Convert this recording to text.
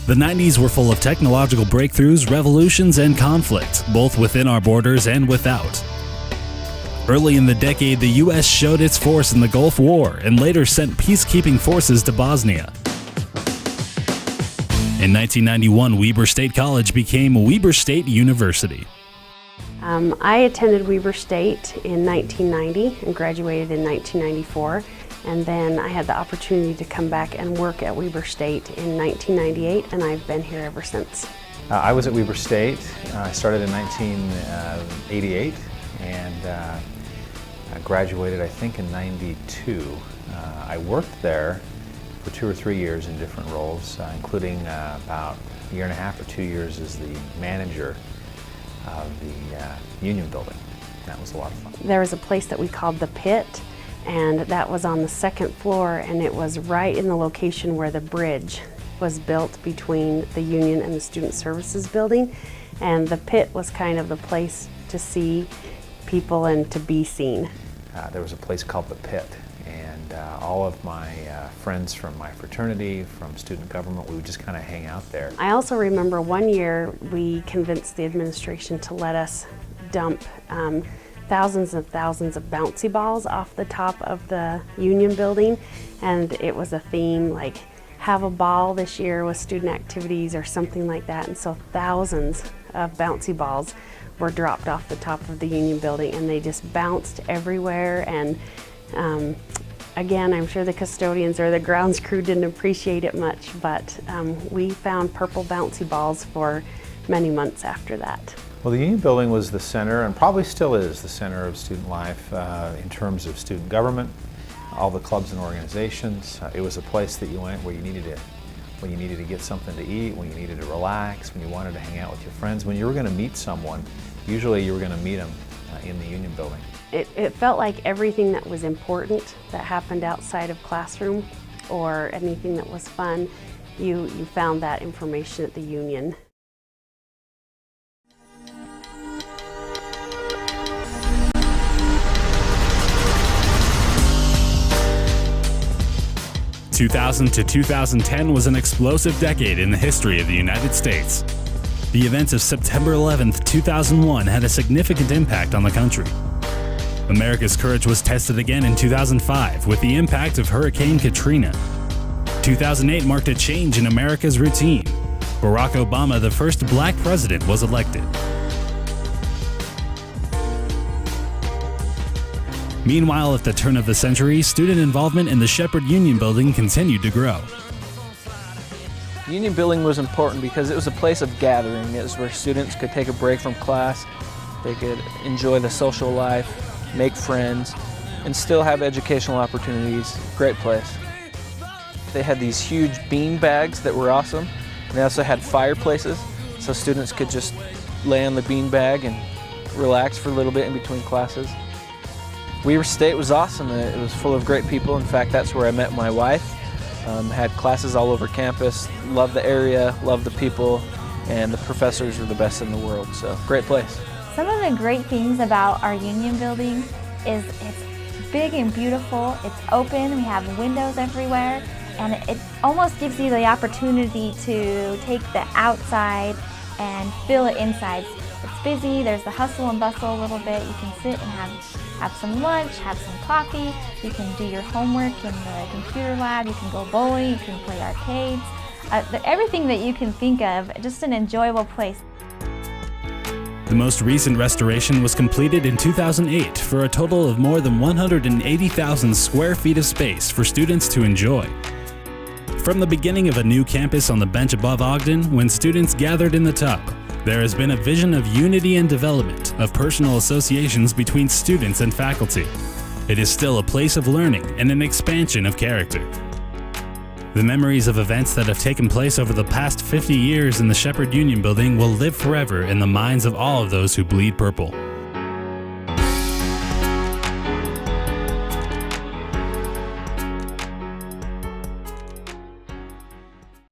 The 90s were full of technological breakthroughs, revolutions, and conflict, both within our borders and without. Early in the decade, the U.S. showed its force in the Gulf War and later sent peacekeeping forces to Bosnia. In 1991, Weber State College became Weber State University. I attended Weber State in 1990 and graduated in 1994. And then I had the opportunity to come back and work at Weber State in 1998, and I've been here ever since. I was at Weber State. I started in 1988 and I graduated, I think, in 92. I worked there for 2 or 3 years in different roles, including about a year and a half or 2 years as the manager of the Union Building. That was a lot of fun. There was a place that we called the Pit, and that was on the 2nd floor, and it was right in the location where the bridge was built between the Union and the Student Services Building. And the Pit was kind of the place to see people and to be seen. There was a place called the Pit, and all of my friends from my fraternity, from student government, we would just kind of hang out there. I also remember one year we convinced the administration to let us dump thousands and thousands of bouncy balls off the top of the Union Building, and it was a theme like have a ball this year with student activities or something like that, and so thousands of bouncy balls were dropped off the top of the Union Building, and they just bounced everywhere. And again, I'm sure the custodians or the grounds crew didn't appreciate it much, but we found purple bouncy balls for many months after that. Well, the Union Building was the center, and probably still is the center of student life in terms of student government, all the clubs and organizations. It was a place that you went where you needed to, when you needed to get something to eat, when you needed to relax, when you wanted to hang out with your friends. When you were going to meet someone, usually you were going to meet them in the Union Building. It felt like everything that was important that happened outside of classroom or anything that was fun, you found that information at the Union. (2000 to 2010) was an explosive decade in the history of the United States. The events of September 11th, 2001 had a significant impact on the country. America's courage was tested again in 2005 with the impact of Hurricane Katrina. 2008 marked a change in America's routine. Barack Obama, the first black president, was elected. Meanwhile, at the turn of the century, student involvement in the Shepherd Union Building continued to grow. Union Building was important because it was a place of gathering. It was where students could take a break from class, they could enjoy the social life, make friends, and still have educational opportunities. Great place. They had these huge bean bags that were awesome, and they also had fireplaces, so students could just lay on the bean bag and relax for a little bit in between classes. Weber State was awesome. It was full of great people. In fact, that's where I met my wife. Had classes all over campus, loved the area, loved the people, and the professors were the best in the world, so great place. Some of the great things about our Union Building is it's big and beautiful, it's open, we have windows everywhere, and it almost gives you the opportunity to take the outside and feel it inside. It's busy, there's the hustle and bustle a little bit, you can sit and have some lunch, have some coffee, you can do your homework in the computer lab, you can go bowling, you can play arcades, everything that you can think of, just an enjoyable place. The most recent restoration was completed in 2008 for a total of more than 180,000 square feet of space for students to enjoy. From the beginning of a new campus on the bench above Ogden, when students gathered in the tub, there has been a vision of unity and development, of personal associations between students and faculty. It is still a place of learning and an expansion of character. The memories of events that have taken place over the past 50 years in the Shepherd Union Building will live forever in the minds of all of those who bleed purple.